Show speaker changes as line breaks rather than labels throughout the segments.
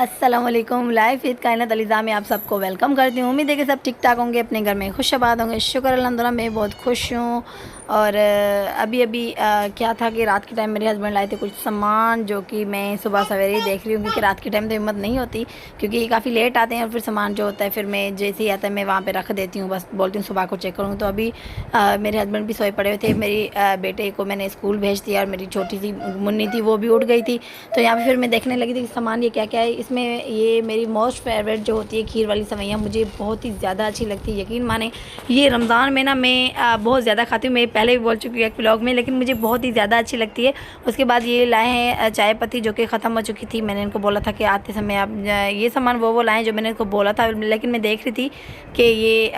अस्सलाम वालेकुम। Life with कायनात अलीज़ा में आप सबको वेलकम करती हूँ। उम्मीद है कि सब ठीक ठाक होंगे, अपने घर में खुशआबाद होंगे। शुक्र अल्हम्दुलिल्लाह मैं बहुत खुश हूँ। और अभी क्या था कि रात के टाइम मेरे हस्बैंड लाए थे कुछ सामान, जो कि मैं सुबह सवेरे ही देख रही हूँ, क्योंकि रात के टाइम तो हिम्मत नहीं होती, क्योंकि ये काफ़ी लेट आते हैं। और फिर सामान जो होता है फिर मैं जैसे ही आता है मैं वहाँ पर रख देती हूँ, बस बोलती हूँ सुबह को चेक करूँ। तो अभी मेरे हस्बैंड भी सोए पड़े हुए थे। मेरी बेटे को मैंने स्कूल भेज दिया और मेरी छोटी सी मुन्नी थी वो भी उठ गई थी। तो यहाँ पर फिर मैं देखने लगी थी कि सामान ये क्या क्या है। इसमें ये मेरी मोस्ट फेवरेट जो होती है खीर वाली सेवइयाँ, मुझे बहुत ही ज़्यादा अच्छी लगती है। यकीन माने ये रमज़ान में ना मैं बहुत ज़्यादा खाती हूँ। मैं पहले भी बोल चुकी हूँ एक व्लॉग में, लेकिन मुझे बहुत ही ज़्यादा अच्छी लगती है। उसके बाद ये लाए हैं चाय पत्ती, जो कि ख़त्म हो चुकी थी। मैंने इनको बोला था कि आते समय आप ये सामान वो लाएँ जो मैंने इनको बोला था, लेकिन मैं देख रही थी कि ये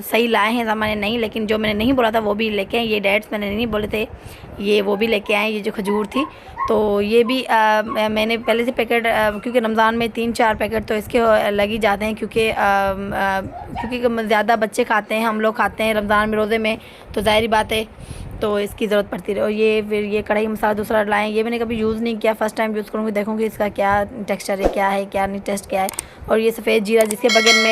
सही लाए हैं सामान नहीं, लेकिन जो मैंने नहीं बोला था वो भी लेके आए। ये डेट्स मैंने नहीं बोले थे, ये वो भी लेके आए। ये जो खजूर थी तो ये भी मैंने पहले से पैकेट, क्योंकि रमज़ान में 3-4 पैकेट तो इसके लग ही जाते हैं, क्योंकि ज़्यादा बच्चे खाते हैं, हम लोग खाते हैं रमज़ान में रोज़े में, तो ज़ाहिर बात है तो इसकी ज़रूरत पड़ती रही। और ये फिर ये कढ़ाई मसाला दूसरा लाएँ, ये मैंने कभी यूज़ नहीं किया, फ़र्स्ट टाइम यूज़ करूँगी, देखूँगी इसका क्या टेक्सचर है, क्या है क्या नहीं, टेस्ट क्या है। और ये सफ़ेद जीरा, जिसके बगैर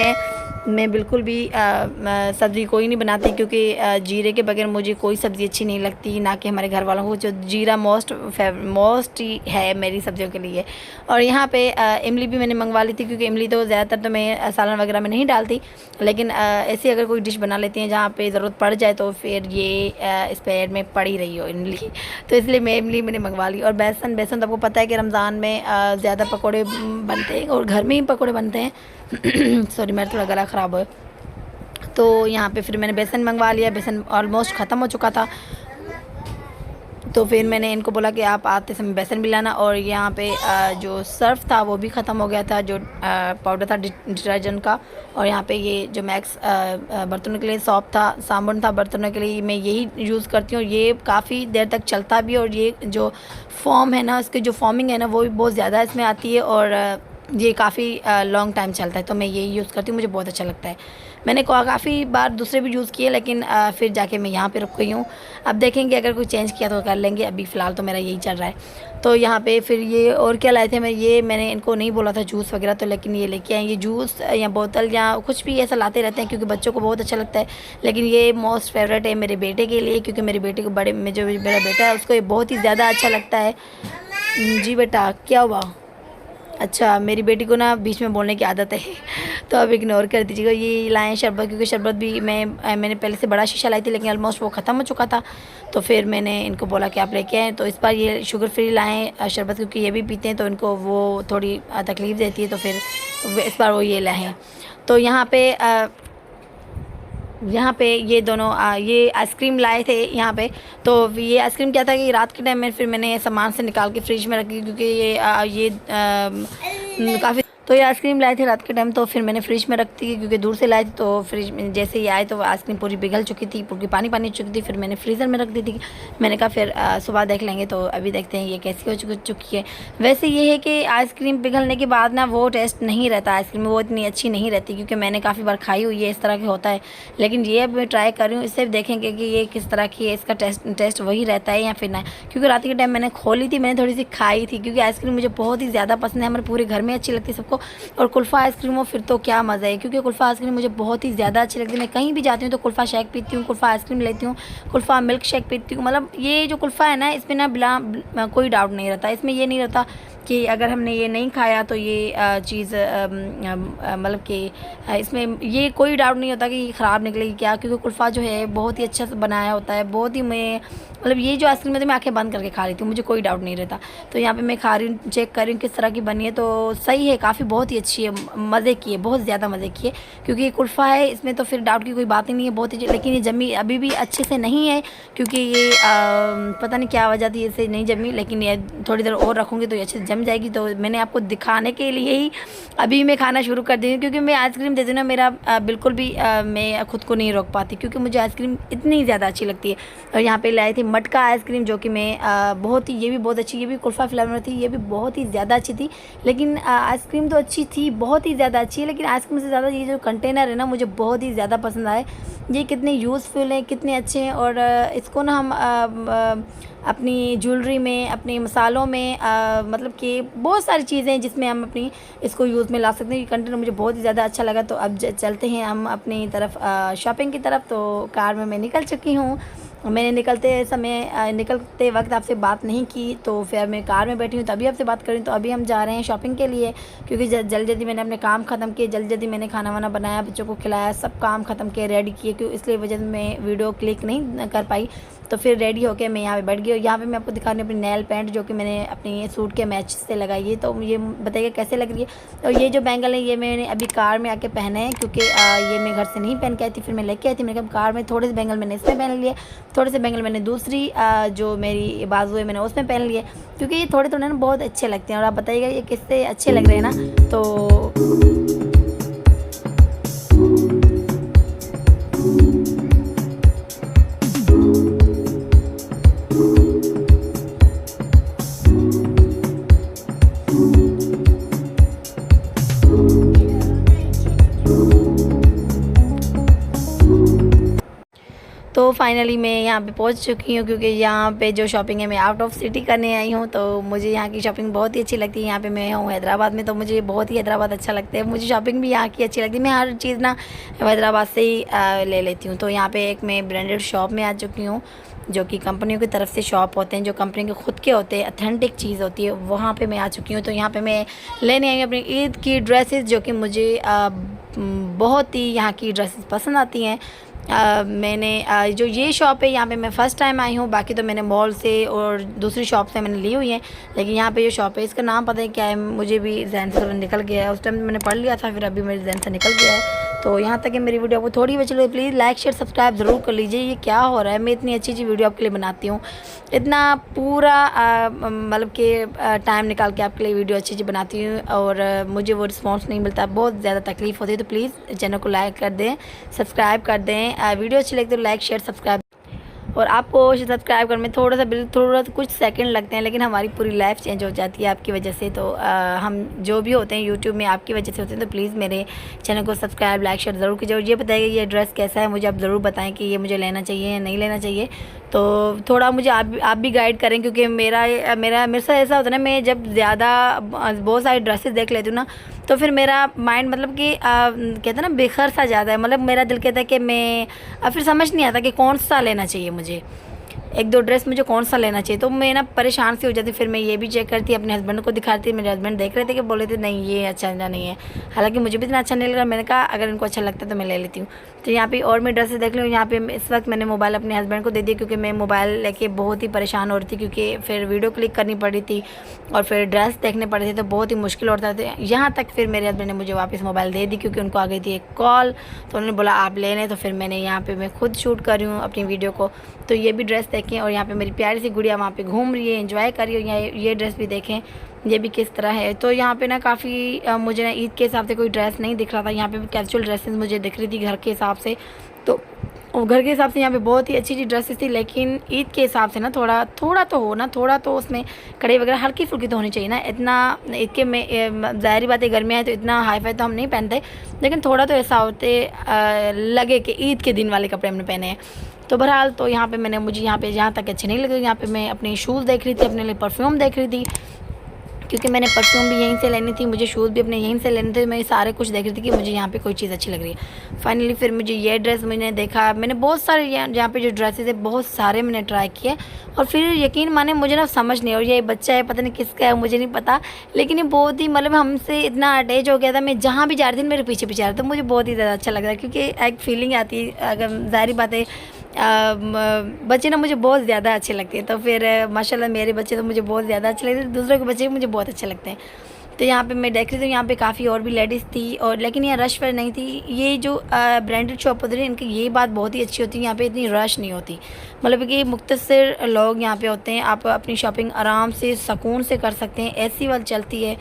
मैं बिल्कुल भी सब्ज़ी कोई नहीं बनाती, क्योंकि जीरे के बगैर मुझे कोई सब्ज़ी अच्छी नहीं लगती, ना कि हमारे घर वालों को। जो जीरा मोस्ट ही है मेरी सब्जियों के लिए। और यहाँ पे इमली भी मैंने मंगवा ली थी, क्योंकि इमली तो ज़्यादातर तो मैं सालन वगैरह में नहीं डालती, लेकिन ऐसे अगर कोई डिश बना लेती हैं जहाँ पे ज़रूरत पड़ जाए तो फिर ये इस पे में पड़ी रही हो इमली, तो इसलिए इमली मैंने मंगवा ली। और बेसन तो आपको पता है कि रमज़ान में ज़्यादा पकौड़े बनते हैं और घर में ही पकौड़े बनते हैं। सॉरी मेरा थोड़ा गला ख़राब हो। तो यहाँ पे फिर मैंने बेसन मंगवा लिया। बेसन ऑलमोस्ट ख़त्म हो चुका था, तो फिर मैंने इनको बोला कि आप आते समय बेसन भी लाना। और यहाँ पे जो सर्फ था वो भी ख़त्म हो गया था, जो पाउडर था डिटर्जेंट का। और यहाँ पे ये जो मैक्स बर्तनों के लिए सॉप था, साबुन था बर्तनों के लिए, मैं यही यूज़ करती हूँ। ये काफ़ी देर तक चलता भी, और ये जो फॉर्म है ना, इसकी जो फॉर्मिंग है ना, वो भी बहुत ज़्यादा इसमें आती है, और ये काफ़ी लॉन्ग टाइम चलता है। तो मैं यही यूज़ करती हूँ, मुझे बहुत अच्छा लगता है। मैंने काफ़ी बार दूसरे भी यूज़ किए, लेकिन फिर जाके मैं यहाँ पे रुक गई हूँ। अब देखेंगे अगर कोई चेंज किया तो कर लेंगे, अभी फ़िलहाल तो मेरा यही चल रहा है। तो यहाँ पे फिर ये और क्या लाए थे मैंने इनको नहीं बोला था जूस वगैरह, तो लेकिन ये लेके आए। ये जूस या बोतल या कुछ भी ऐसा लाते रहते हैं, क्योंकि बच्चों को बहुत अच्छा लगता है। लेकिन ये मोस्ट फेवरेट है मेरे बेटे के लिए, क्योंकि मेरे बेटे को जो मेरा बेटा है उसको ये बहुत ही ज़्यादा अच्छा लगता है। जी बेटा क्या हुआ? अच्छा, मेरी बेटी को ना बीच में बोलने की आदत है, तो अब इग्नोर कर दीजिएगा। ये लाएँ शरबत, क्योंकि शरबत भी मैंने पहले से बड़ा शीशा लाई थी, लेकिन ऑलमोस्ट वो ख़त्म हो चुका था। तो फिर मैंने इनको बोला कि आप लेके आएँ। तो इस बार ये शुगर फ्री लाएँ शरबत, क्योंकि ये भी पीते हैं तो इनको वो थोड़ी तकलीफ़ देती है, तो फिर इस बार वो ये लाएँ। तो यहाँ पे ये दोनों ये आइसक्रीम लाए थे यहाँ पे। तो ये आइसक्रीम क्या था कि रात के टाइम में फिर मैंने सामान से निकाल के फ्रिज में रखी, क्योंकि ये काफ़ी, तो ये आइसक्रीम लाए थे रात के टाइम, तो फिर मैंने फ्रिज में रख दी, क्योंकि दूर से लाए थे। तो फ्रिज में जैसे ही आए तो आइसक्रीम पूरी पिघल चुकी थी, पूरी पानी पानी चुकी थी, फिर मैंने फ्रीज़र में रख दी थी। मैंने कहा फिर सुबह देख लेंगे। तो अभी देखते हैं ये कैसी हो चुकी है। वैसे ये है कि आइसक्रीम पिघलने के बाद ना वो टेस्ट नहीं रहता आइसक्रीम में, वो इतनी अच्छी नहीं रहती, क्योंकि मैंने काफ़ी बार खाई हुई है, इस तरह के होता है। लेकिन ये अब मैं ट्राई कर रही हूँ, इससे देखेंगे कि ये किस तरह की है, इसका टेस्ट वही रहता है या फिर ना। क्योंकि रात के टाइम मैंने खोली थी, मैंने थोड़ी सी खाई थी, क्योंकि आइसक्रीम मुझे बहुत ही ज़्यादा पसंद है, हमारे पूरे घर में अच्छी लगती है सबको। और कुल्फ़ा आइसक्रीम हो फिर तो क्या मज़ा है, क्योंकि कुल्फ़ा आइसक्रीम मुझे बहुत ही ज़्यादा अच्छी लगती है। मैं कहीं भी जाती हूँ तो कुल्फ़ा शेक पीती हूँ, कुल्फ़ा आइसक्रीम लेती हूँ, कुल्फ़ा मिल्क शेक पीती हूँ। मतलब ये जो कुल्फ़ा है ना, इसमें ना बिला कोई डाउट नहीं रहता, इसमें ये नहीं रहता कि अगर हमने ये नहीं खाया तो ये चीज़ मतलब कि इसमें ये कोई डाउट नहीं होता कि ये ख़राब निकलेगी क्या, क्योंकि कुल्फ़ा जो है बहुत ही अच्छा से बनाया होता है, बहुत ही मैं मतलब ये जो आइसक्रीम है तो मैं आंखें बंद करके खा रही थी, मुझे कोई डाउट नहीं रहता। तो यहाँ पे मैं खा रही हूँ, चेक कर रही हूँ किस तरह की बनी है। तो सही है, काफ़ी बहुत ही अच्छी है, मज़े की है, बहुत ज़्यादा मज़े की है, क्योंकि ये कुल्फ़ा है, इसमें तो फिर डाउट की कोई बात ही नहीं है, बहुत ही। लेकिन ये जमी अभी भी अच्छे से नहीं है, क्योंकि ये पता नहीं क्या वजह थी इसे नहीं जमी, लेकिन ये थोड़ी देर और रखूँगी तो ये अच्छे से जम जाएगी। तो मैंने आपको दिखाने के लिए ही अभी मैं खाना शुरू कर दी हूँ, क्योंकि मैं आइसक्रीम देती हूँ ना, मेरा बिल्कुल भी मैं ख़ुद को नहीं रोक पाती, क्योंकि मुझे आइसक्रीम इतनी ज़्यादा अच्छी लगती है। और यहाँ पे लाए थे मटका आइसक्रीम जो कि मैं बहुत ही, ये भी बहुत अच्छी, ये भी कुल्फ़ा फ्लेवर में थी, ये भी बहुत ही ज़्यादा अच्छी थी। लेकिन आइसक्रीम तो अच्छी थी, बहुत ही ज़्यादा अच्छी है, लेकिन आइसक्रीम से ज़्यादा ये जो कंटेनर है ना मुझे बहुत ही ज़्यादा पसंद आए। ये कितने यूज़फुल हैं, कितने अच्छे हैं, और इसको ना हम अपनी ज्वेलरी में, अपने मसालों में, मतलब कि बहुत सारी चीज़ें हैं जिसमें हम अपनी इसको यूज़ में ला सकते हैं। ये कंटेनर मुझे बहुत ही ज़्यादा अच्छा लगा। तो अब चलते हैं हम अपनी तरफ, शॉपिंग की तरफ। तो कार में मैं निकल चुकी हूँ। मैंने निकलते वक्त आपसे बात नहीं की, तो फिर मैं कार में बैठी हूँ तभी आपसे बात करूँ। तो अभी हम जा रहे हैं शॉपिंग के लिए, क्योंकि जल्दी मैंने अपने काम ख़त्म किए, जल्दी मैंने खाना वाना बनाया, बच्चों को खिलाया, सब काम ख़त्म किए, रेडी किए, क्योंकि इसलिए वजह से मैं वीडियो क्लिक नहीं कर पाई। तो फिर रेडी होके मैं यहाँ पे बैठ गई, और यहाँ पे मैं आपको दिखा रही हूँ अपनी नेल पेंट जो कि मैंने अपनी सूट के मैच से लगाई है। तो ये बताइए कैसे लग रही है। और ये जो बैंगल है ये मैंने अभी कार में आके पहने हैं, क्योंकि ये मैं घर से नहीं पहन के आई थी, फिर मैं लेके आई थी। मैंने कहा कार में थोड़े से बैंगल मैंने इसमें पहन लिए, थोड़े से बैंगल मैंने दूसरी जो मेरी बाजू है मैंने उसमें पहन लिए, क्योंकि ये थोड़े थोड़े ना बहुत अच्छे लगते हैं। और आप बताइएगा ये किससे अच्छे लग रहे हैं ना। तो तो फाइनली मैं यहाँ पे पहुँच चुकी हूँ, क्योंकि यहाँ पे जो शॉपिंग है मैं आउट ऑफ सिटी करने आई हूँ। तो मुझे यहाँ की शॉपिंग बहुत ही अच्छी लगती है। यहाँ पे मैं हूँ हैदराबाद में, तो मुझे बहुत ही हैदराबाद अच्छा लगता है। मुझे शॉपिंग भी यहाँ की अच्छी लगती है। मैं हर चीज़ ना हैदराबाद से ही ले लेती हूँ। तो यहाँ पे एक मैं ब्रांडेड शॉप में आ चुकी हूँ, जो कि कंपनियों की तरफ से शॉप होते हैं, जो कंपनी के खुद के होते हैं, अथेंटिक चीज़ होती है, वहाँ पे मैं आ चुकी हूँ। तो यहाँ पे मैं लेने आई हूँ अपनी ईद की ड्रेसेस, जो कि मुझे बहुत ही यहाँ की ड्रेसेस पसंद आती हैं। मैंने जो ये शॉप है यहाँ पे मैं फ़र्स्ट टाइम आई हूँ। बाकी तो मैंने मॉल से और दूसरी शॉप से मैंने ली हुई है, लेकिन यहाँ पे जो शॉप है इसका नाम पता है क्या है, मुझे भी जहन से निकल गया है। उस टाइम मैंने पढ़ लिया था, फिर अभी मेरे जहन से निकल गया है। तो यहाँ तक कि मेरी वीडियो आपको थोड़ी भी चलो, प्लीज़ लाइक शेयर सब्सक्राइब ज़रूर कर लीजिए। ये क्या हो रहा है, मैं इतनी अच्छी वीडियो आपके लिए बनाती हूँ, इतना पूरा मतलब कि टाइम निकाल के आपके लिए वीडियो अच्छी बनाती हूँ, और मुझे वो रिस्पॉन्स नहीं मिलता, बहुत ज़्यादा तकलीफ़ होती है। तो प्लीज़ चैनल को लाइक कर दें, सब्सक्राइब कर दें, वीडियो अच्छी लगती है तो लाइक शेयर सब्सक्राइब। और आपको सब्सक्राइब करने में थोड़ा सा कुछ सेकंड लगते हैं, लेकिन हमारी पूरी लाइफ चेंज हो जाती है आपकी वजह से। तो हम जो भी होते हैं यूट्यूब में आपकी वजह से होते हैं। तो प्लीज़ मेरे चैनल को सब्सक्राइब लाइक शेयर ज़रूर कीजिए। और ये बताइए ये ड्रेस कैसा है, मुझे आप ज़रूर बताएं कि ये मुझे लेना चाहिए या नहीं लेना चाहिए। तो थोड़ा मुझे आप भी गाइड करें, क्योंकि मेरे साथ ऐसा होता है ना, मैं जब ज़्यादा बहुत सारी ड्रेसेस देख लेती हूँ ना, तो फिर मेरा माइंड मतलब कि कहते हैं ना बेखर सा जाता है। मतलब मेरा दिल कहता है कि मैं फिर समझ नहीं आता कि कौन सा लेना चाहिए मुझे, एक दो ड्रेस मुझे कौन सा लेना चाहिए। तो मैं ना परेशान सी हो जाती। फिर मैं ये भी चेक करती, अपने हस्बैंड को दिखाती। मेरे हस्बैंड देख रहे थे कि बोले थे नहीं ये अच्छा नहीं है, हालांकि मुझे भी इतना अच्छा नहीं लगा। मैंने कहा अगर इनको अच्छा लगता है तो मैं ले लेती हूँ। तो यहाँ पे और मैं ड्रेसेस देख लूँ। यहाँ पे इस वक्त मैंने मोबाइल अपने हस्बैंड को दे दिया, क्योंकि मैं मोबाइल लेके बहुत ही परेशान हो रही थी, क्योंकि फिर वीडियो क्लिक करनी पड़ी थी और फिर ड्रेस देखने पड़े थे, तो बहुत ही मुश्किल होता था। यहाँ तक फिर मेरे हस्बैंड ने मुझे वापस मोबाइल दे दी, क्योंकि उनको आ गई थी एक कॉल, तो उन्होंने बोला आप ले लें। तो फिर मैंने यहाँ पे मैं खुद शूट कर रही हूँ अपनी वीडियो को। तो ये भी ड्रेस देखें, और यहाँ पे मेरी प्यारी सी गुड़िया वहाँ पे घूम रही है, एंजॉय कर रही है। ये ड्रेस भी देखें, ये भी किस तरह है। तो यहाँ पे ना काफ़ी मुझे ना ईद के हिसाब से कोई ड्रेस नहीं दिख रहा था। यहाँ पे कैजुअल ड्रेसेस मुझे दिख रही थी घर के हिसाब से। तो घर के हिसाब से यहाँ पे बहुत ही अच्छी ड्रेसेस थी, लेकिन ईद के हिसाब से ना थोड़ा तो उसमें कड़े वगैरह हल्की फुल्की तो होनी चाहिए ना। इतना ईद के में ज़ाहिर बात है गर्मियाँ है तो इतना हाई फाई तो हम नहीं पहनते, लेकिन थोड़ा तो ऐसा होते लगे कि ईद के दिन वाले कपड़े हमने पहने हैं। तो बहरहाल तो यहाँ पे मुझे यहाँ पे जहाँ तक अच्छे नहीं लगे। यहाँ पे मैं अपने शूज़ देख रही थी, अपने लिए परफ्यूम देख रही थी, क्योंकि मैंने परफ्यूम भी यहीं से लेनी थी, मुझे शूज़ भी अपने यहीं से लेने थे। मैं सारे कुछ देख रही थी कि मुझे यहाँ पे कोई चीज़ अच्छी लग रही है। फाइनली फिर मुझे ये ड्रेस मैंने देखा, मैंने बहुत सारे यहाँ पे जो ड्रेसेस है बहुत सारे मैंने ट्राई किए, और फिर यकीन माने मुझे ना समझ नहीं। और ये बच्चा है पता नहीं किसका है मुझे नहीं पता, लेकिन ये बहुत ही मतलब हमसे इतना अटैच हो गया था। मैं जहाँ भी जा रही थी मेरे पीछे आ रहा था। मुझे बहुत ही ज़्यादा अच्छा लग रहा है, क्योंकि एक फीलिंग आती है, अगर ज़ाहिर बात है बच्चे ना मुझे बहुत ज़्यादा अच्छे लगते हैं। तो फिर माशाल्लाह मेरे बच्चे तो मुझे बहुत ज़्यादा अच्छे लगते हैं, दूसरों के बच्चे मुझे बहुत अच्छे लगते हैं। तो यहाँ पे मैं देख रही थी, यहाँ पे काफ़ी और भी लेडीज़ थी, और लेकिन यहाँ रश पर नहीं थी। ये जो ब्रांडेड शॉप होती है इनकी ये बात बहुत ही अच्छी होती है, यहाँ पे इतनी रश नहीं होती, मतलब कि मुख्तसर लोग यहाँ पे होते हैं। आप अपनी शॉपिंग आराम से सुकून से कर सकते हैं, एसी वाली चलती है,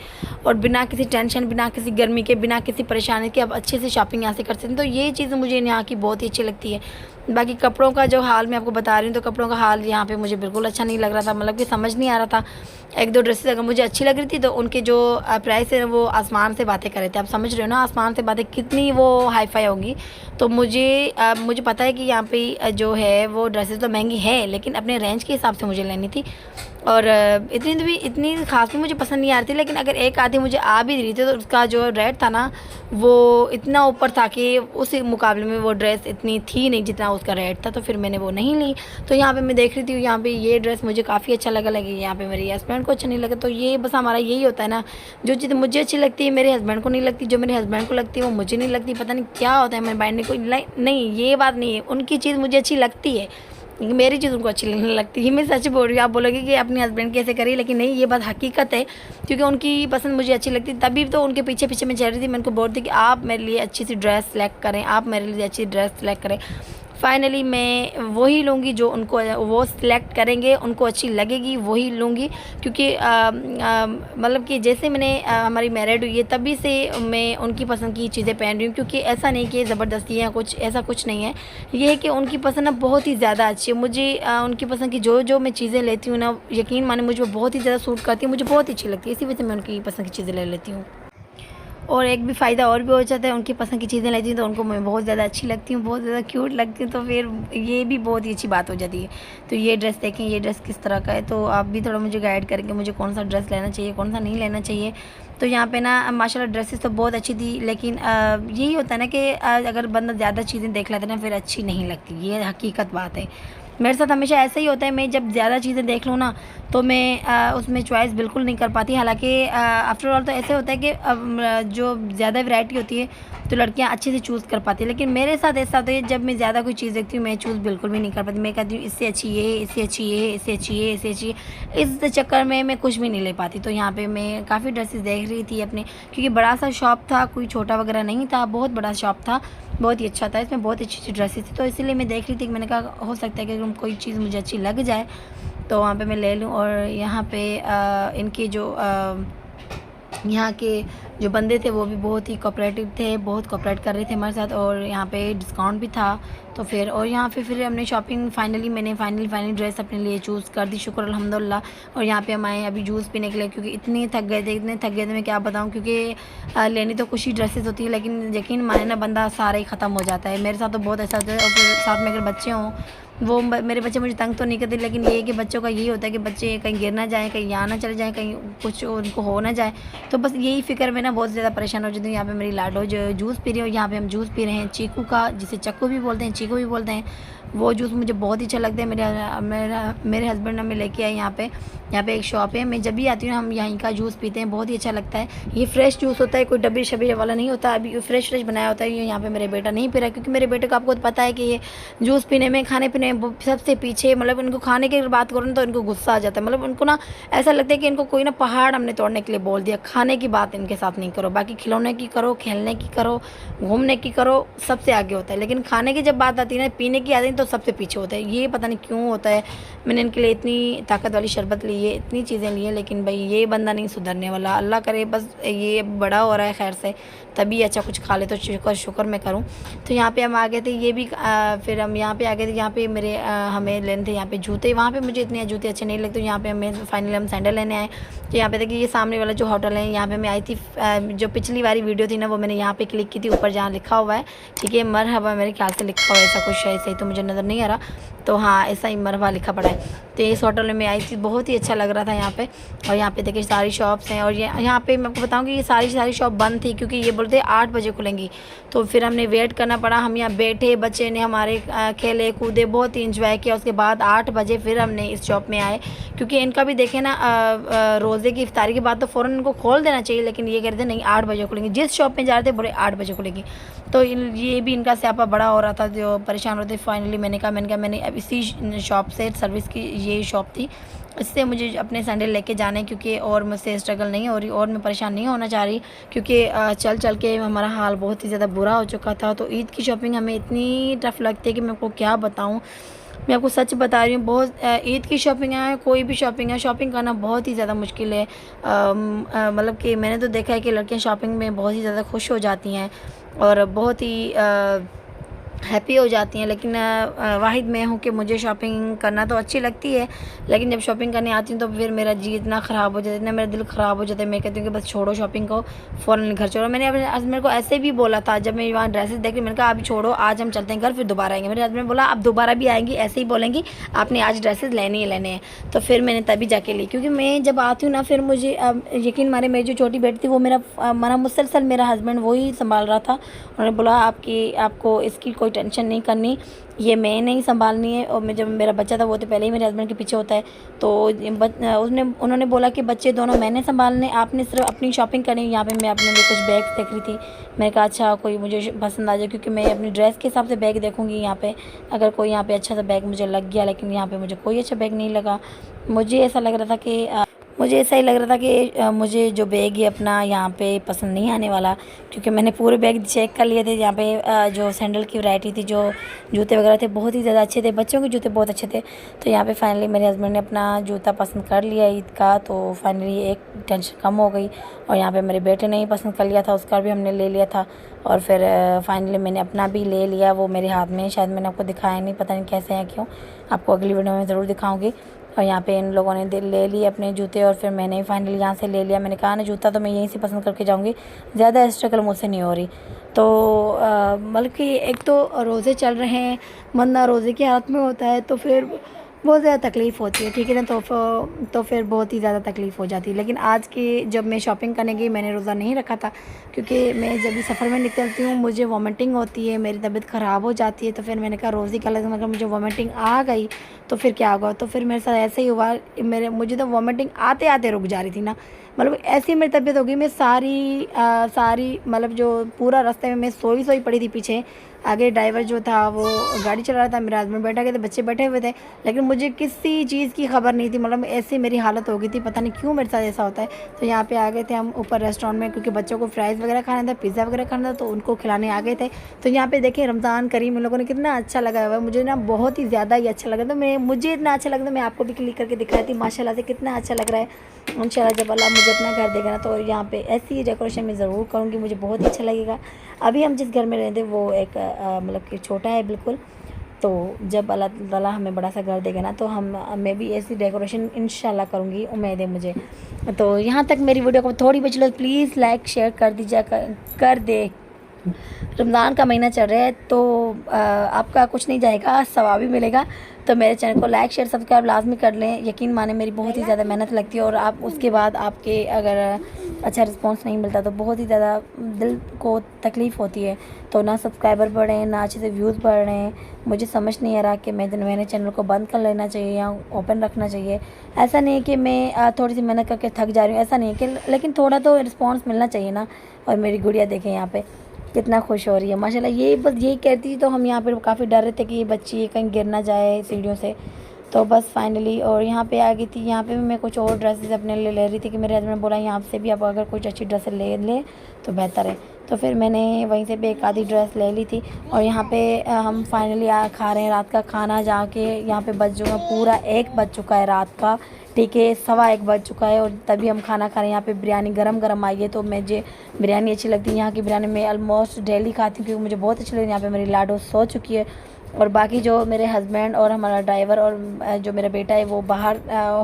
और बिना किसी टेंशन, बिना किसी गर्मी के, बिना किसी परेशानी के आप अच्छे से शॉपिंग यहाँ से कर सकते हैं। तो ये चीज़ मुझे यहाँ की बहुत ही अच्छी लगती है। बाकी कपड़ों का जो हाल मैं आपको बता रही हूँ, तो कपड़ों का हाल यहाँ पे मुझे बिल्कुल अच्छा नहीं लग रहा था, मतलब कि समझ नहीं आ रहा था। एक दो ड्रेसेस अगर मुझे अच्छी लग रही थी तो उनके जो प्राइस है वो आसमान से बातें कर रहे थे। आप समझ रहे हो ना, आसमान से बातें कितनी वो हाई फाई होगी। तो मुझे पता है कि यहाँ पे जो है वो ड्रेसेस तो महंगी है, लेकिन अपने रेंज के हिसाब से मुझे लेनी थी, और इतनी खास भी मुझे पसंद नहीं आ रही थी। लेकिन अगर एक आधी मुझे आ भी रही थी तो उसका जो रेट था ना वो इतना ऊपर था कि उस मुकाबले में वो ड्रेस इतनी थी नहीं जितना उसका रेट था, तो फिर मैंने वो नहीं ली। तो यहाँ पे मैं देख रही थी, यहाँ पे ये ड्रेस मुझे काफ़ी अच्छा लगी, यहाँ पे मेरे हस्बैंड को अच्छा नहीं लगा। तो ये बस हमारा यही होता है ना, जो चीज़ मुझे अच्छी लगती है मेरे हस्बैंड को नहीं लगती, जो मेरे हस्बैंड को लगती है वो मुझे नहीं लगती। पता नहीं क्या होता है मेरे माइंड में, कोई नहीं, ये बात नहीं है। उनकी चीज़ मुझे अच्छी लगती है, मेरी चीज़ उनको अच्छी नहीं लगती। ये मैं सच बोल रही हूँ। आप बोलोगे कि अपने हस्बैंड कैसे करिए, लेकिन नहीं, ये बात हकीकत है, क्योंकि उनकी पसंद मुझे अच्छी लगती। तभी तो उनके पीछे पीछे मैं चल रही थी। मैं उनको बोल रही थी कि आप मेरे लिए अच्छी सी ड्रेस सेलेक्ट करें, आप मेरे लिए अच्छी ड्रेस सेलेक्ट करें। फाइनली मैं वही लूँगी जो उनको वो सिलेक्ट करेंगे, उनको अच्छी लगेगी वही लूँगी, क्योंकि मतलब कि जैसे मैंने हमारी मैरिड हुई है तभी से मैं उनकी पसंद की चीज़ें पहन रही हूँ। क्योंकि ऐसा नहीं कि ज़बरदस्ती है, कुछ ऐसा कुछ नहीं है। ये है कि उनकी पसंद ना बहुत ही ज़्यादा अच्छी है। मुझे उनकी पसंद की जो मैं चीज़ें लेती हूँ ना, यकीन माने मुझे वो बहुत ही ज़्यादा सूट करती है, मुझे बहुत ही अच्छी लगती है। इसी वजह से मैं उनकी पसंद की चीज़ें ले लेती हूँ। और एक भी फ़ायदा और भी हो जाता है, उनकी पसंद की चीज़ें लेती हूँ तो उनको मैं बहुत ज़्यादा अच्छी लगती हूँ, बहुत ज़्यादा क्यूट लगती हूँ, तो फिर ये भी बहुत ही अच्छी बात हो जाती है। तो ये ड्रेस देखें, ये ड्रेस किस तरह का है, तो आप भी थोड़ा मुझे गाइड करेंगे मुझे कौन सा ड्रेस लेना चाहिए, कौन सा नहीं लेना चाहिए। तो यहाँ पे ना माशाल्लाह ड्रेसेस तो बहुत अच्छी थी, लेकिन यही होता है ना कि अगर बंदा ज़्यादा चीज़ें देख लेता है ना फिर अच्छी नहीं लगती, ये हकीकत बात है। मेरे साथ हमेशा ऐसा ही होता है, मैं जब ज़्यादा चीज़ें देख लूँ ना तो मैं उसमें चॉइस बिल्कुल नहीं कर पाती। हालांकि आफ्टर ऑल तो ऐसे होता है कि जो ज़्यादा वैरायटी होती है तो लड़कियां अच्छे से चूज़ कर पाती है, लेकिन मेरे साथ ऐसा होता है जब मैं ज़्यादा कोई चीज़ देखती हूँ मैं चूज़ बिल्कुल भी नहीं कर पाती। मैं कहती हूँ इससे अच्छी ये, इससे अच्छी ये, इससे अच्छी ये, इससे अच्छी ये, इस चक्कर में मैं कुछ भी नहीं ले पाती। तो यहाँ पर मैं काफ़ी ड्रेसेस देख रही थी अपने, क्योंकि बड़ा सा शॉप था, कोई छोटा वगैरह नहीं था, बहुत बड़ा शॉप था, बहुत ही अच्छा था, इसमें बहुत अच्छी अच्छी ड्रेसेस थी। तो इसीलिए मैं देख रही थी कि मैंने कहा हो सकता है कि कोई चीज़ मुझे अच्छी लग जाए तो वहाँ पे मैं ले लूँ। और यहाँ पे इनकी जो यहाँ के जो बंदे थे वो भी बहुत ही कोऑपरेटिव थे, बहुत कोऑपरेट कर रहे थे हमारे साथ, और यहाँ पे डिस्काउंट भी था। तो फिर और यहाँ पे फिर हमने शॉपिंग मैंने फाइनली ड्रेस अपने लिए चूज़ कर दी, शुक्र अल्हम्दुलिल्लाह। और यहाँ पे हम आए अभी जूस पीने के लिए, क्योंकि इतने थक गए थे मैं क्या बताऊँ, क्योंकि लेनी तो कुछ ही ड्रेसेस होती है, लेकिन यकीन माने ना बंदा सारा ही ख़त्म हो जाता है। मेरे साथ तो बहुत ऐसा होता है, और फिर साथ में अगर बच्चे हों, वो मेरे बच्चे मुझे तंग तो नहीं करते, लेकिन ये है कि बच्चों का यही होता है कि बच्चे कहीं गिर ना जाएँ, कहीं यहाँ ना चले जाएँ, कहीं कुछ उनको हो ना जाए। तो बस यही फ़िक्र में ना बहुत ज़्यादा परेशान हो जाती हूँ। यहाँ पे मेरी लाडो जो जूस पी रही हूँ, यहाँ पे हम जूस पी रहे हैं चीकू का, जिसे चक्कू भी बोलते हैं, चीकू भी बोलते हैं। वो जूस मुझे बहुत ही अच्छा लगता है। मेरे हस्बैंड हमें लेके आए यहाँ पे एक शॉप है, मैं जब भी आती हूँ हम यहीं का जूस पीते हैं, बहुत ही अच्छा लगता है। ये फ्रेश जूस होता है, कोई डब्बी शब्बी वाला नहीं होता, अभी फ्रेश बनाया होता है। ये यहाँ पे मेरे बेटा नहीं पी रहा, क्योंकि मेरे बेटे को आपको पता है कि ये जूस पीने में, खाने पीने में सबसे पीछे, मतलब इनको खाने की बात करो ना तो इनको गुस्सा आ जाता है। मतलब उनको ना ऐसा लगता है कि इनको कोई ना पहाड़ हमने तोड़ने के लिए बोल दिया। खाने की बात इनके साथ नहीं करो, बाकी खिलौने की करो, खेलने की करो, घूमने की करो, सबसे आगे होता है। लेकिन खाने की जब बात आती है ना, पीने की आती है तो सबसे पीछे होता है। ये पता नहीं क्यों होता है। मैंने इनके लिए इतनी ताकत वाली शरबत ली है, इतनी चीज़ें ली हैं, लेकिन भाई ये बंदा नहीं सुधरने वाला। अल्लाह करे बस ये बड़ा हो रहा है खैर से, तभी अच्छा कुछ खा ले तो शुक्र मैं करूँ। तो यहाँ पे हम आ गए थे, ये भी फिर हम यहाँ पे आ गए थे। यहाँ पे मेरे हमें लेने थे यहाँ पे जूते, वहाँ पे मुझे इतने जूते अच्छे नहीं लगते। यहाँ पे हमें फाइनली हम सैंडल लेने आए। तो यहाँ पे देखिए ये सामने वाला जो होटल है, यहाँ पे मैं आई थी, जो पिछली वाली वीडियो थी ना वो मैंने यहाँ पे क्लिक की थी, ऊपर जहाँ लिखा हुआ है, ठीक है, मरहबा मेरे ख्याल से लिखा हुआ है, ऐसा कुछ है, सही तो मुझे नज़र नहीं आ रहा। तो हाँ, ऐसा ही मरहबा लिखा पड़ा है। तो इस होटल में मैं आई थी, बहुत ही अच्छा लग रहा था यहाँ पे। और यहाँ पे देखिए सारी शॉप्स हैं, और यहाँ पे मैं आपको बताऊँ कि ये सारी शॉप बंद थी, क्योंकि ये बोलते 8 बजे खुलेंगी। तो फिर हमने वेट करना पड़ा, हम यहाँ बैठे, बच्चे ने हमारे खेले कूदे, बहुत ही इंजॉय किया। उसके बाद 8 बजे फिर हमने इस शॉप में आए, क्योंकि इनका भी देखें ना रोज़े की इफ्तारी के बाद तो फ़ौरन इनको खोल देना चाहिए, लेकिन ये कहते नहीं 8 बजे खुलेंगे। जिस शॉप में जा रहे थे बोले 8 बजे खुलेगी। तो ये भी इनका स्यापा बड़ा हो रहा था, जो परेशान होते। फाइनली मैंने कहा अब इसी शॉप से सर्विस की ये शॉप थी, इससे मुझे अपने सैंडल लेके जाने, क्योंकि और मुझसे स्ट्रगल नहीं हो रही और मैं परेशान नहीं होना चाह रही, क्योंकि चल चल के हमारा हाल बहुत ही ज़्यादा बुरा हो चुका था। तो ईद की शॉपिंग हमें इतनी टफ़ लगती है कि मैं आपको क्या बताऊँ। मैं आपको सच बता रही हूँ, बहुत ईद की शॉपिंग है, कोई भी शॉपिंग है, शॉपिंग करना बहुत ही ज़्यादा मुश्किल है। मतलब कि मैंने तो देखा है कि लड़कियाँ शॉपिंग में बहुत ही ज़्यादा खुश हो जाती हैं और बहुत ही हैप्पी हो जाती हैं, लेकिन वाहिद मैं हूँ कि मुझे शॉपिंग करना तो अच्छी लगती है, लेकिन जब शॉपिंग करने आती हूँ तो फिर मेरा जी इतना ख़राब हो जाता है, इतना मेरा दिल ख़राब हो जाता है। मैं कहती हूँ कि बस छोड़ो शॉपिंग को, फ़ौरन घर छोड़ो। मैंने अपने हस्बैंड को ऐसे भी बोला था, जब मैं वहाँ ड्रेसेस देख रही, मैंने कहा अभी छोड़ो, आज हम चलते हैं घर, फिर दोबारा आएंगे। मेरे हस्बैंड बोला आप दोबारा भी आएंगी, ऐसे ही बोलेंगी, आपने आज ड्रेसेस लेने ही लेने हैं। तो फिर मैंने तभी जाके ली, क्योंकि मैं जब आती हूँ ना, फिर मुझे यकीन माने मेरी जो छोटी बेटी थी वो मेरा मुसलसल मेरा हस्बैंड वही संभाल रहा था। उन्होंने बोला आपको इसकी कोई टेंशन नहीं करनी, ये मैं नहीं संभालनी है। और मैं जब मेरा बच्चा था वो तो पहले ही मेरे हस्बैंड के पीछे होता है, तो उन्होंने बोला कि बच्चे दोनों मैंने संभालने, आपने सिर्फ अपनी शॉपिंग करनी। यहाँ पे मैं अपने लिए कुछ बैग देख रही थी, मैंने कहा अच्छा कोई मुझे पसंद आ जाए, क्योंकि मैं अपनी ड्रेस के हिसाब से बैग देखूँगी यहाँ पे, अगर कोई यहाँ पे अच्छा सा बैग मुझे लग गया। लेकिन यहाँ पे मुझे कोई अच्छा बैग नहीं लगा। मुझे ऐसा लग रहा था कि मुझे जो बैग है अपना यहाँ पे पसंद नहीं आने वाला, क्योंकि मैंने पूरे बैग चेक कर लिए थे। यहाँ पे जो सैंडल की वैरायटी थी, जो जूते वगैरह थे, बहुत ही ज़्यादा अच्छे थे, बच्चों के जूते बहुत अच्छे थे। तो यहाँ पे फाइनली मेरे हस्बैंड ने अपना जूता पसंद कर लिया ईद का, तो फाइनली एक टेंशन कम हो गई। और यहाँ पे मेरे बेटे ने ही पसंद कर लिया था, उसका भी हमने ले लिया था। और फिर फाइनली मैंने अपना भी ले लिया, वो मेरे हाथ में, शायद मैंने आपको दिखाया नहीं, पता नहीं कैसे हैं क्यों, आपको अगली वीडियो में ज़रूर दिखाऊँगी। और यहाँ पे इन लोगों ने ले लिए अपने जूते, और फिर मैंने फाइनली यहाँ से ले लिया। मैंने कहा ना जूता तो मैं यहीं से पसंद करके जाऊँगी, ज़्यादा स्ट्रगल मुझसे नहीं हो रही। तो मतलब कि एक तो रोज़े चल रहे हैं, बंदा रोज़े के हाथ में होता है, तो फिर बहुत ज़्यादा तकलीफ़ होती है, ठीक है ना। तो फिर बहुत ही ज़्यादा तकलीफ़ हो जाती है। लेकिन आज की जब मैं शॉपिंग करने गई, मैंने रोज़ा नहीं रखा था, क्योंकि मैं जब भी सफ़र में निकलती हूँ मुझे वॉमिटिंग होती है, मेरी तबीयत ख़राब हो जाती है। तो फिर मैंने कहा रोज़ी का लगन, अगर मुझे वॉमिटिंग आ गई तो फिर क्या होगा। तो फिर मेरे साथ ऐसे ही हुआ, मुझे तो वॉमिटिंग आते आते रुक जा रही थी ना, मतलब ऐसी मेरी तबीयत हो गई। मैं सारी मतलब जो पूरा रास्ते में मैं सोई पड़ी थी पीछे। आगे ड्राइवर जो था वो गाड़ी चला रहा था, मेरा हस्बैंड बैठा गया थे, बच्चे बैठे हुए थे, लेकिन मुझे किसी चीज़ की खबर नहीं थी। मतलब ऐसी मेरी हालत हो गई थी, पता नहीं क्यों मेरे साथ ऐसा होता है। तो यहाँ पे आ गए थे हम ऊपर रेस्टोरेंट में, क्योंकि बच्चों को फ्राइज़ वगैरह खाना था, पिज़्ज़ा वगैरह खाना था, तो उनको खिलाने आ गए थे। तो यहाँ पे देखें रमज़ान करीम इन लोगों ने कितना अच्छा लगाया हुआ है, मुझे ना बहुत ही ज़्यादा ही अच्छा लगा। तो मुझे इतना अच्छा लगा, तो मैं आपको भी क्लिक करके दिखाई थी, माशाल्लाह से कितना अच्छा लग रहा है। इंशाल्लाह जब अल्लाह मुझे अपना घर देगा ना, तो यहाँ पे ऐसी डेकोरेशन मैं ज़रूर करूँगी, मुझे बहुत ही अच्छा लगेगा। अभी हम जिस घर में रहते हैं वो एक मतलब कि छोटा है बिल्कुल, तो जब अल्लाह ताला हमें बड़ा सा घर देगा ना, तो मैं भी ऐसी डेकोरेशन इंशाल्लाह करूँगी, उम्मीद है मुझे। तो यहाँ तक मेरी वीडियो को थोड़ी बची लो, प्लीज़ लाइक शेयर कर दीजिए, कर दे। रमज़ान का महीना चल रहा है, तो आपका कुछ नहीं जाएगा, सवाब भी मिलेगा। तो मेरे चैनल को लाइक शेयर सब्सक्राइब लाजमी कर लें। यकीन माने मेरी बहुत ही ज़्यादा मेहनत लगती है, और आप उसके बाद आपके अगर अच्छा रिस्पांस नहीं मिलता तो बहुत ही ज़्यादा दिल को तकलीफ़ होती है। तो ना सब्सक्राइबर बढ़ रहे हैं, ना अच्छे से व्यूज़ बढ़ रहे हैं। मुझे समझ नहीं आ रहा कि मैंने चैनल को बंद कर लेना चाहिए या ओपन रखना चाहिए। ऐसा नहीं है कि मैं थोड़ी सी मेहनत करके थक जा रही हूँ, ऐसा नहीं है कि, लेकिन थोड़ा तो रिस्पॉन्स मिलना चाहिए ना। और मेरी गुड़िया देखें यहाँ पे कितना खुश हो रही है माशाल्लाह। ये बस यही कहती थी, तो हम यहाँ पर काफ़ी डर रहे थे कि ये बच्ची कहीं गिर ना जाए सीढ़ियों से। तो बस फाइनली और यहाँ पे आ गई थी। यहाँ पे भी मैं कुछ और ड्रेसेस अपने लिए ले रही थी, कि मेरे हस्बैंड ने बोला यहाँ से भी आप अगर कुछ अच्छी ड्रेस ले तो बेहतर है। तो फिर मैंने वहीं से भी एक आधी ड्रेस ले ली थी। और यहाँ पे हम फाइनली खा रहे हैं रात का खाना, जाके यहाँ पे बज चुका पूरा 1 बज चुका है रात का, ठीक है, 1:15 बज चुका है, और तभी हम खाना खा रहे हैं। यहाँ पे बिरयानी गरम आई है, तो मुझे बिरयानी अच्छी लगती है। यहाँ की बिरयानी मैं ऑलमोस्ट डेली खाती हूँ, क्योंकि मुझे बहुत अच्छी लगती है। यहाँ पे मेरी लाडो सो चुकी है, और बाकी जो मेरे हस्बैंड और हमारा ड्राइवर और जो मेरा बेटा है वो बाहर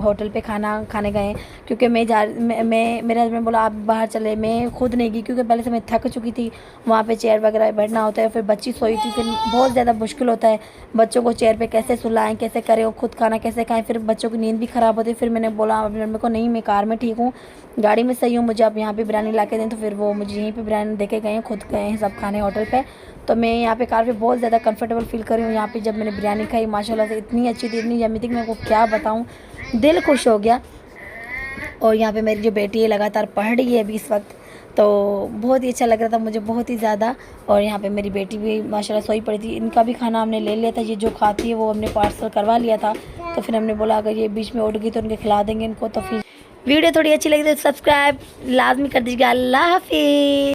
होटल पे खाना खाने गए हैं, क्योंकि मेरे हस्बैंड बोला आप बाहर चले, मैं खुद नहीं गई, क्योंकि पहले से मैं थक चुकी थी। वहाँ पे चेयर वगैरह बैठना होता है, फिर बच्ची सोई थी, फिर बहुत ज़्यादा मुश्किल होता है बच्चों को चेयर पे कैसे सुलाएं, कैसे करें, और खुद खाना कैसे खाएं, फिर बच्चों की नींद भी ख़राब होती है। फिर मैंने बोला अपने हस्बैंड को, नहीं मैं कार में ठीक हूँ, गाड़ी में सही हूँ, मुझे आप यहाँ पर बिरयानी ला के दें। तो फिर वो मुझे यहीं पर बिरयानी दे के गए हैं, खुद गए हैं सब खाने होटल पर। तो मैं यहाँ पे कार पे बहुत ज़्यादा कंफर्टेबल फील कर रही हूँ। यहाँ पे जब मैंने बिरयानी खाई माशाल्लाह से इतनी अच्छी थी, इतनी यम्मी थी कि मैं आपको क्या बताऊँ, दिल खुश हो गया। और यहाँ पे मेरी जो बेटी है लगातार पढ़ रही है अभी इस वक्त, तो बहुत ही अच्छा लग रहा था मुझे, बहुत ही ज़्यादा। और यहाँ पे मेरी बेटी भी माशाल्लाह सोई पड़ी थी। इनका भी खाना हमने ले लिया था, ये जो खाती है वो हमने पार्सल करवा लिया था। तो फिर हमने बोला अगर ये बीच में उठ गई तो उनके खिला देंगे इनको। तो फिर वीडियो थोड़ी अच्छी लगी तो सब्सक्राइब लाजमी कर दीजिएगा। अल्लाह हाफिज़।